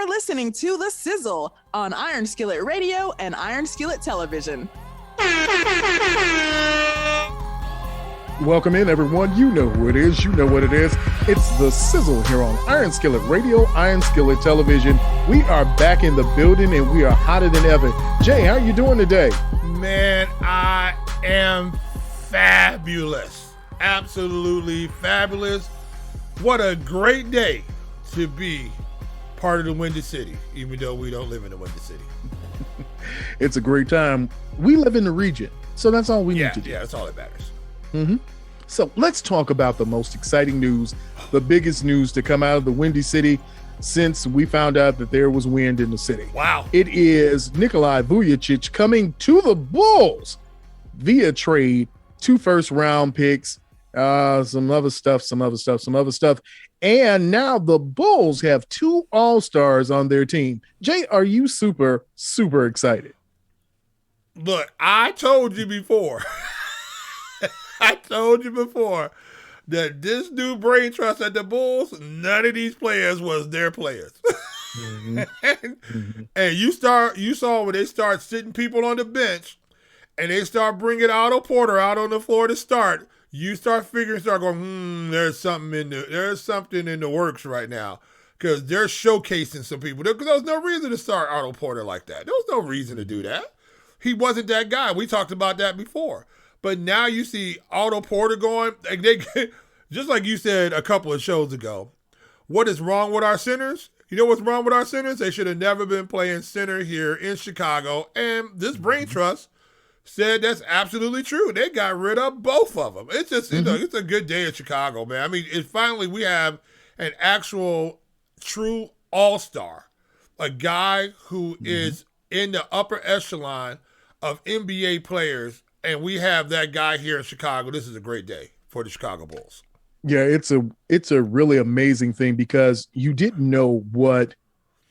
You're listening to The Sizzle on Iron Skillet Radio and Iron Skillet Television. Welcome in, everyone. You know who it is. You know what it is. It's The Sizzle here on Iron Skillet Radio, Iron Skillet Television. We are back in the building, and we are hotter than ever. Jay, how are you doing today? Man, I am fabulous. Absolutely fabulous. What a great day to be part of the Windy City, even though we don't live in the Windy City. It's a great time. We live in the region, so that's all we need to do. Yeah, that's all that matters. Mm-hmm. So let's talk about the most exciting news, the biggest news to come out of the Windy City since we found out that there was wind in the city. Wow. It is Nikola Vucevic coming to the Bulls via trade, 2 first-round picks, some other stuff. And now the Bulls have 2 All-Stars on their team. Jay, are you super, super excited? Look, I told you before. That this new brain trust at the Bulls, none of these players was their players. Mm-hmm. And you saw when they start sitting people on the bench and they start bringing Otto Porter out on the floor to start, you start going, there's something in the works right now, because they're showcasing some people. There was no reason to start Otto Porter like that. There was no reason to do that. He wasn't that guy. We talked about that before. But now you see Otto Porter going, just like you said a couple of shows ago, what is wrong with our centers? You know what's wrong with our centers? They should have never been playing center here in Chicago. And this brain trust said that's absolutely true. They got rid of both of them. It's just, it's a good day in Chicago, man. I mean, finally we have an actual true all-star, a guy who is in the upper echelon of NBA players, and we have that guy here in Chicago. This is a great day for the Chicago Bulls. Yeah, it's a really amazing thing, because you didn't know what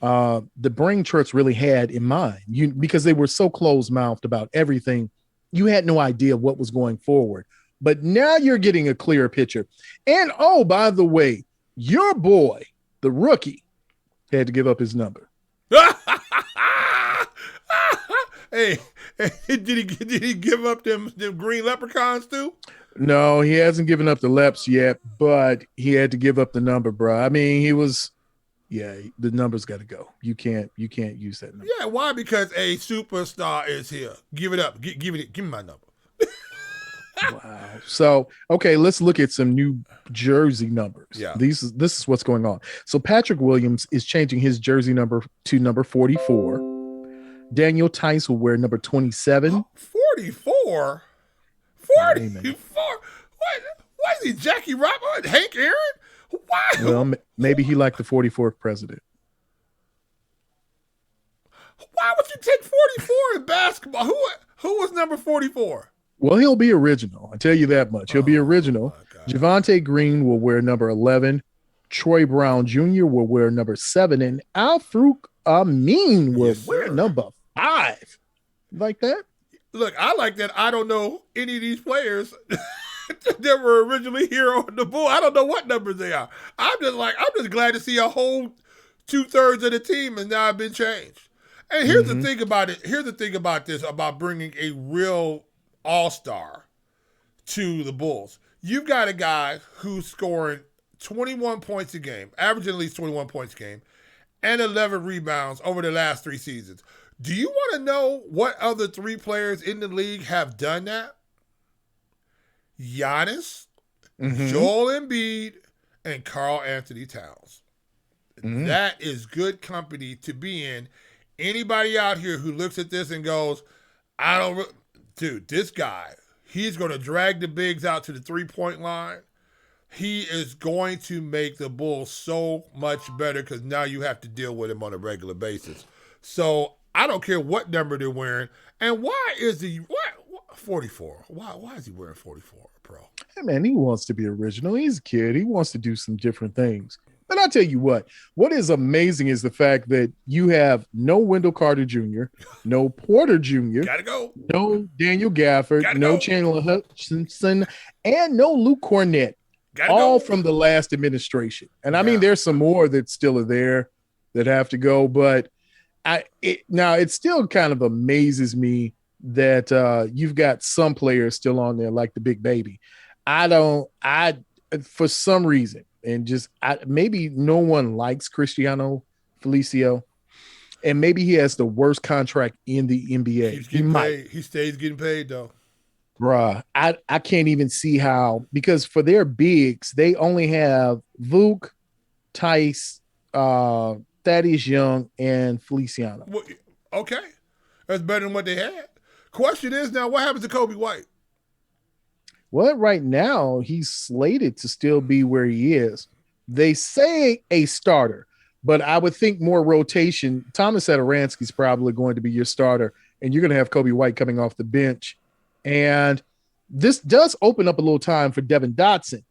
the brain trust really had in mind. Because they were so closed-mouthed about everything, you had no idea what was going forward. But now you're getting a clearer picture. And oh, by the way, your boy, the rookie, had to give up his number. Hey, did he give up them green leprechauns too? No, he hasn't given up the leps yet, but he had to give up the number, bro. I mean, the number's got to go. You can't use that number. Yeah, why? Because a superstar is here. Give it up. Give me my number. Wow. So, okay, let's look at some new jersey numbers. Yeah. This is what's going on. So Patrick Williams is changing his jersey number to number 44. Daniel Tice will wear number 27. 44? 44? What is he, Jackie Robinson? Hank Aaron? Why? Well, maybe he liked the 44th president. Why would you take 44 in basketball? Who was number 44? Well, he'll be original. I tell you that much. He'll be original. Javonte Green will wear number 11. Troy Brown Jr. will wear number 7. And Al-Farouq Amin will wear number 5. Like that? Look, I like that. I don't know any of these players that were originally here on the Bull. I don't know what numbers they are. I'm just glad to see a whole 2/3 of the team has now been changed. And here's the thing about it. Here's the thing about this, about bringing a real all-star to the Bulls. You've got a guy who's scoring 21 points a game, averaging at least 21 points a game, and 11 rebounds over the last 3 seasons. Do you want to know what other 3 players in the league have done that? Giannis, Joel Embiid, and Karl Anthony Towns. That is good company to be in. Anybody out here who looks at this and goes, dude, this guy, he's going to drag the bigs out to the 3-point line. He is going to make the Bulls so much better, because now you have to deal with him on a regular basis. So I don't care what number they're wearing. And why is he 44? Why is he wearing 44, bro? Hey, man, he wants to be original. He's a kid. He wants to do some different things. But I'll tell you what is amazing is the fact that you have no Wendell Carter Jr., no Porter Jr., Gotta go. no Daniel Gafford, no Chandler Hutchinson, and no Luke Cornett, all from the last administration. And I mean, there's some more that still are there, that have to go. But now it still kind of amazes me that you've got some players still on there like the big baby. For some reason, and just maybe no one likes Cristiano Felicio, and maybe he has the worst contract in the NBA. He might. He stays getting paid though. Bruh, I can't even see how, because for their bigs, they only have Vuk, Tice, Thaddeus Young, and Feliciano. Well, okay. That's better than what they had. Question is now, what happens to Kobe White? Well, right now, he's slated to still be where he is. They say a starter, but I would think more rotation. Thomas Satoransky's probably going to be your starter, and you're going to have Kobe White coming off the bench. And this does open up a little time for Devin Dotson,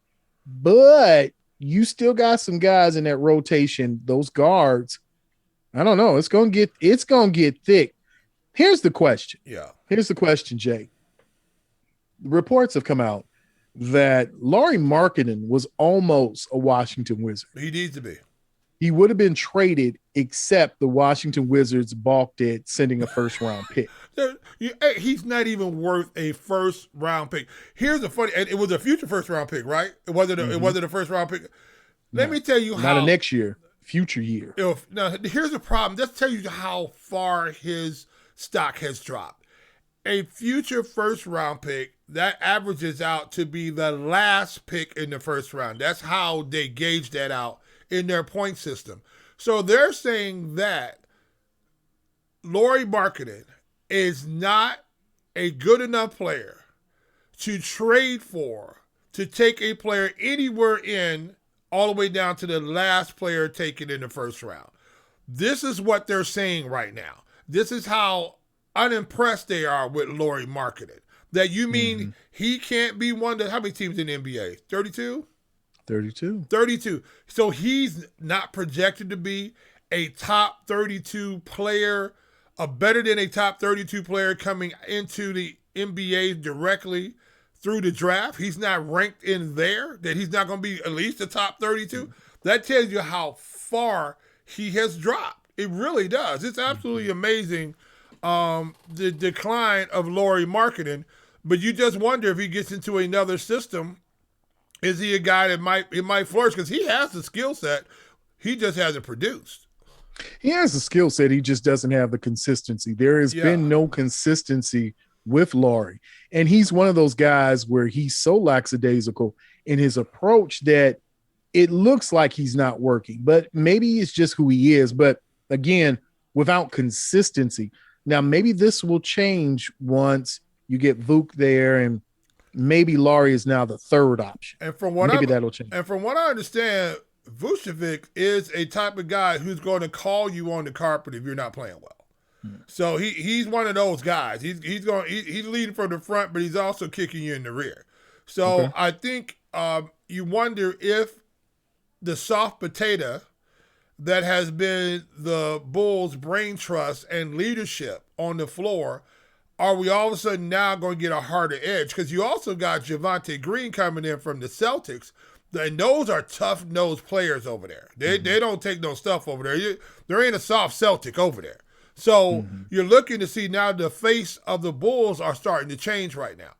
but you still got some guys in that rotation, those guards. I don't know. It's gonna get thick. Here's the question. Yeah. Here's the question, Jay. Reports have come out that Lauri Markkanen was almost a Washington Wizard. He needs to be. He would have been traded, except the Washington Wizards balked at sending a first-round pick. He's not even worth a first-round pick. Here's the funny, and it was a future first-round pick, right? It wasn't a first-round pick. Let me tell you how. Not a next year, future year. Now, here's the problem. Let's tell you how far his stock has dropped. A future first-round pick, that averages out to be the last pick in the first round. That's how they gauge that out in their point system. So they're saying that Lauri Markkanen is not a good enough player to trade for, to take a player anywhere in, all the way down to the last player taken in the first round. This is what they're saying right now. This is how unimpressed they are with Lauri Markkanen. That you mean he can't be one how many teams in the NBA? 32? 32. So he's not projected to be a top 32 player, better than a top 32 player coming into the NBA directly through the draft. He's not ranked in there, that he's not going to be at least a top 32. That tells you how far he has dropped. It really does. It's absolutely amazing, the decline of Lauri Markkanen. But you just wonder if he gets into another system, is he a guy that might flourish? Because he has the skill set. He just hasn't produced. He has the skill set. He just doesn't have the consistency. There has been no consistency with Lauri. And he's one of those guys where he's so lackadaisical in his approach that it looks like he's not working. But maybe it's just who he is. But again, without consistency. Now, maybe this will change once you get Vuk there, and maybe Lauri is now the third option. And from what that'll change. And from what I understand, Vucevic is a type of guy who's going to call you on the carpet if you're not playing well. So he's one of those guys. He's leading from the front, but he's also kicking you in the rear. So I think you wonder if the soft potato that has been the Bulls' brain trust and leadership on the floor, are we all of a sudden now going to get a harder edge? Because you also got Javonte Green coming in from the Celtics, and those are tough-nosed players over there. They don't take no stuff over there. There ain't a soft Celtic over there. So you're looking to see now the face of the Bulls are starting to change right now.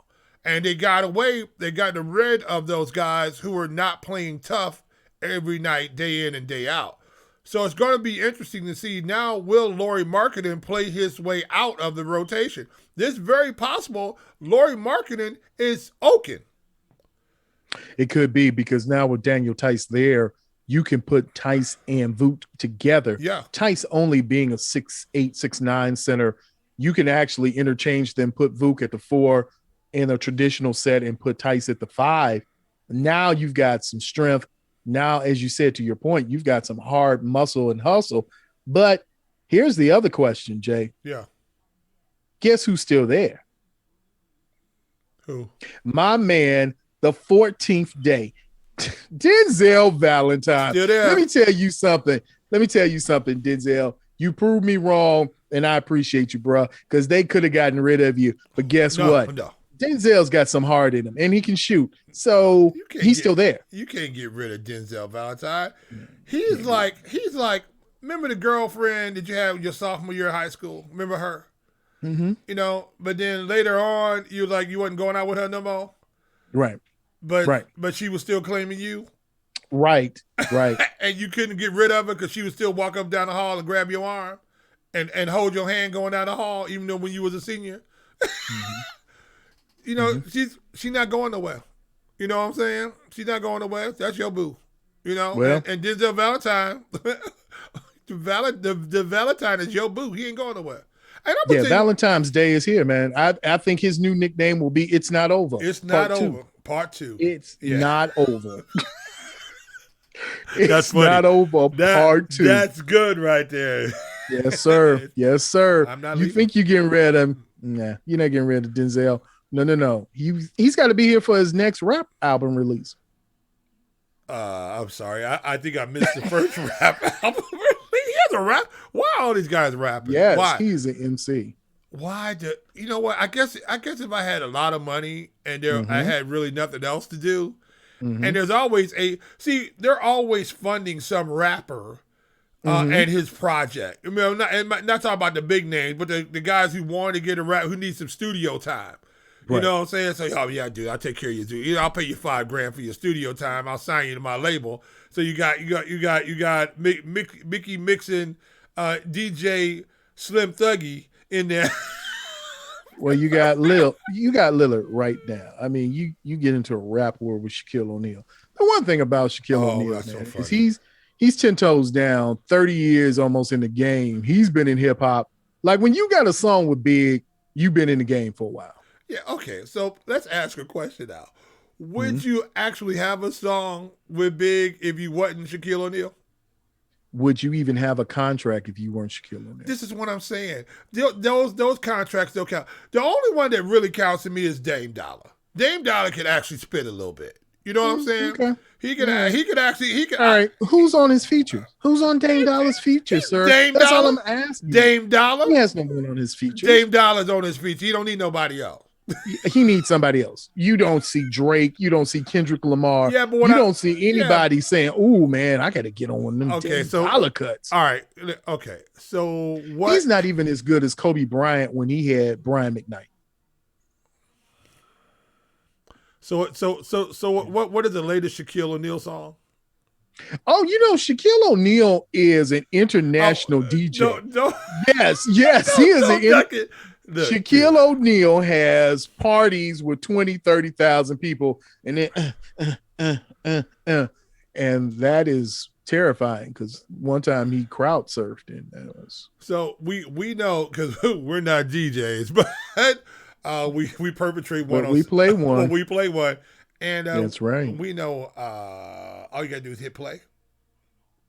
And they got rid of those guys who were not playing tough every night, day in and day out. So it's going to be interesting to see now, will Lauri Markkanen play his way out of the rotation? This very possible Lauri Markkanen is oaken. It could be, because now with Daniel Tice there, you can put Tice and Vuk together. Yeah. Tice only being a 6'8", 6'9" center, you can actually interchange them, put Vuk at the 4 in a traditional set and put Tice at the 5. Now you've got some strength. Now, as you said, to your point, you've got some hard muscle and hustle. But here's the other question, Jay. Yeah. Guess who's still there? Who? My man, the 14th day, Denzel Valentine. Still there. Let me tell you something, Denzel. You proved me wrong, and I appreciate you, bro, because they could have gotten rid of you. But guess what? No. Denzel's got some heart in him, and he can shoot. So he's still there. You can't get rid of Denzel Valentine. He's like remember the girlfriend that you had your sophomore year of high school? Remember her? Mm-hmm. You know, but then later on, you wasn't going out with her no more. Right. But she was still claiming you. Right. And you couldn't get rid of her because she would still walk up down the hall and grab your arm and hold your hand going down the hall, even though when you was a senior. Mm-hmm. You know, she's not going nowhere. You know what I'm saying? She's not going nowhere. That's your boo. You know? Well, and Denzel Valentine, the Valentine is your boo. He ain't going nowhere. Yeah, Valentine's Day is here, man. I think his new nickname will be "It's Not Over." It's not over. Part 2. It's not over. That's funny. Not over. Part 2. That's good right there. Yes, sir. Yes, sir. I'm not you leaving. think you're getting rid of him? Nah, you're not getting rid of Denzel. No. He's got to be here for his next rap album release. I'm sorry. I think I missed the first rap album. He has a rap. Why are all these guys rapping? Yes, Why? he's an MC. Why? You know what? I guess if I had a lot of money and Mm-hmm. I had really nothing else to do, Mm-hmm. and there's always they're always funding some rapper Mm-hmm. and his project. I mean, I'm not talking about the big names, but the guys who want to get a rap, who need some studio time. You Right. know what I'm saying? So, oh yeah, dude, I'll take care of you, dude. I'll pay you $5,000 for your studio time. I'll sign you to my label. So you got Mickey Mixon, DJ Slim Thuggy in there. Well, you got Lillard right now. I mean, you get into a rap war with Shaquille O'Neal. The one thing about Shaquille O'Neal, that's so man, funny. is he's 10 toes down, 30 years almost in the game. He's been in hip hop. Like when you got a song with Big, you've been in the game for a while. Yeah, okay. So let's ask a question now. Would you actually have a song with Big if you wasn't Shaquille O'Neal? Would you even have a contract if you weren't Shaquille O'Neal? This is what I'm saying. Those contracts don't count. The only one that really counts to me is Dame Dollar. Dame Dollar can actually spit a little bit. You know what I'm saying? Okay. He can actually. All right. Who's on his feature? Who's on Dame Dollar's feature, sir? Dame That's Dollar? all I'm asking. Dame Dollar? He has no one on his feature. Dame Dollar's on his feature. He don't need nobody else. He needs somebody else. You don't see Drake. You don't see Kendrick Lamar. Yeah, but you don't see anybody saying, "Oh man, I got to get on one of them Okay, so dollar cuts." All right. Okay. So what? He's not even as good as Kobe Bryant when he had Brian McKnight. So what is the latest Shaquille O'Neal song? Oh, you know, Shaquille O'Neal is an international DJ. No, Yes, he is Shaquille O'Neal has parties with 20, 30,000 people, and then and that is terrifying because one time he crowd surfed, and that was so we know because we're not DJs, but we perpetrate one. But we play one. Well, we play one, and that's right. We know all you gotta do is hit play.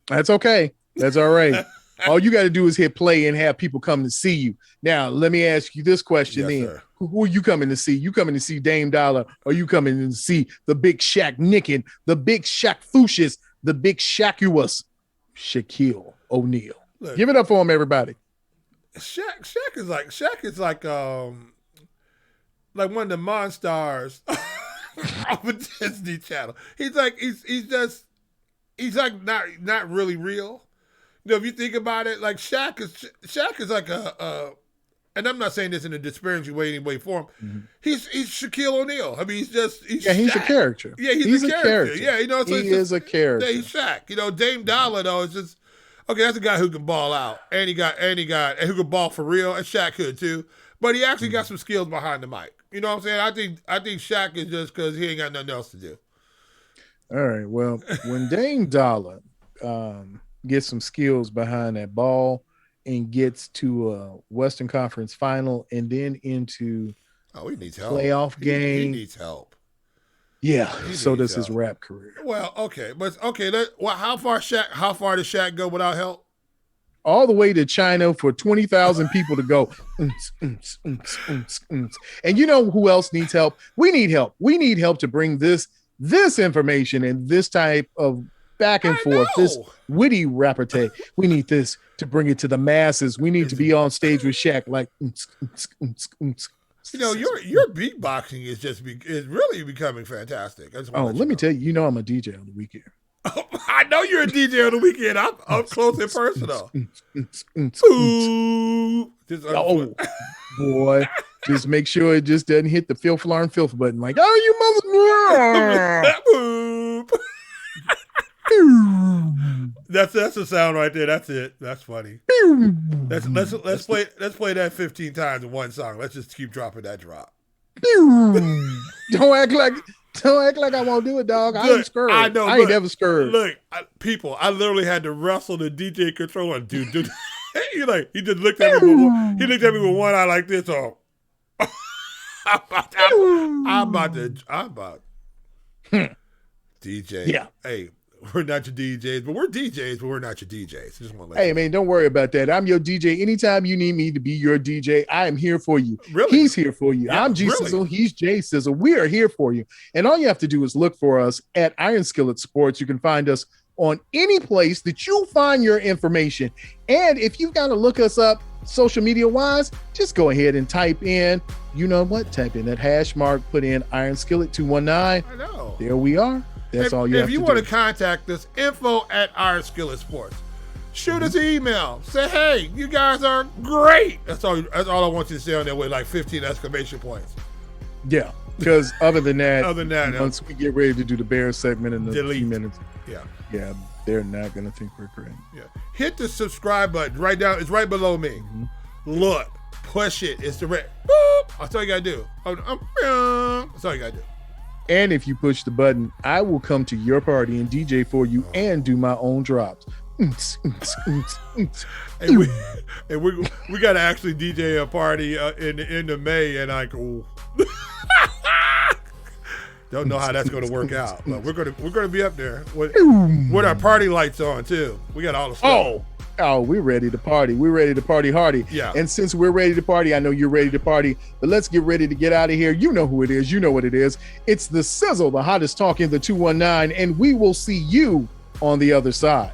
That's okay. That's all right. All you got to do is hit play and have people come to see you. Now, let me ask you this question then. Sir. Who are you coming to see? You coming to see Dame Dollar, or you coming to see the Big Shaq Nickin, the Big Shaq Fuchsius, the Big Shacuous, Shaquille O'Neal? Look, give it up for him, everybody. Shaq is like one of the Monstars of a Disney Channel. He's like not really real. You know, if you think about it, like Shaq is like and I'm not saying this in a disparaging way, any way for him. Mm-hmm. He's Shaquille O'Neal. I mean, he's a character. Yeah, he's a character. Yeah, you know, so he is a character. Yeah, he's Shaq. You know, Dame Dollar though is just okay. That's a guy who can ball out, and who can ball for real, and Shaq could too. But he actually got some skills behind the mic. You know what I'm saying? I think Shaq is just because he ain't got nothing else to do. All right. Well, when Dame Dollar gets some skills behind that ball and gets to a Western Conference final and then into he needs help. Playoff game. He needs help. Yeah, so does his rap career. Well, okay. But okay, how far does Shaq go without help? All the way to China for 20,000 people to go. And you know who else needs help? We need help. We need help to bring this information and this type of back and forth, this witty repartee. We need this to bring it to the masses. We need to be on stage with Shaq like you know, your beatboxing is really becoming fantastic. Let me tell you, you know I'm a DJ on the weekend. I know you're a DJ on the weekend. I'm up close and personal. Ooh. Oh, boy. Just make sure it just doesn't hit the filth alarm filth button. Like, oh, you mother. That's the sound right there. That's it. That's funny. Let's play that 15 times in one song. Let's just keep dropping that drop. Don't act like I won't do it, dog. I ain't scared. I know. I ain't never scared. Look, people, I literally had to wrestle the DJ controller. Dude. He just looked at me. He looked at me with one eye like this. Oh, I'm about. DJ. Yeah. Hey, we're not your DJs, but we're DJs, but we're not your DJs. Just want to hey, man, don't worry about that. I'm your DJ. Anytime you need me to be your DJ, I am here for you. Really? He's here for you. Yeah, I'm G really? Sizzle. He's J Sizzle. We are here for you. And all you have to do is look for us at Iron Skillet Sports. You can find us on any place that you find your information. And if you've got to look us up social media wise, just go ahead and type in, you know what? Type in that hash mark, put in Iron Skillet 219. I know. There we are. That's all you have to do. If you want to contact us, info@IronSkilletSports. Shoot us an email. Say, hey, you guys are great. That's all I want you to say on there with like 15 exclamation points. Yeah, because other than that, once we get ready to do the Bears segment in a few minutes, yeah, they're not going to think we're great. Yeah, hit the subscribe button right down. It's right below me. Mm-hmm. Look, push it. It's the red. Boop. That's all you got to do. That's all you got to do. And if you push the button, I will come to your party and DJ for you and do my own drops. And we got to actually DJ a party in the end of May, and I go. Don't know how that's going to work out, but we're gonna be up there with our party lights on too. We got all the stuff. Oh, we're ready to party. We're ready to party hardy. Yeah. And since we're ready to party, I know you're ready to party, but let's get ready to get out of here. You know who it is. You know what it is. It's the Sizzle, the hottest talk in the 219, and we will see you on the other side.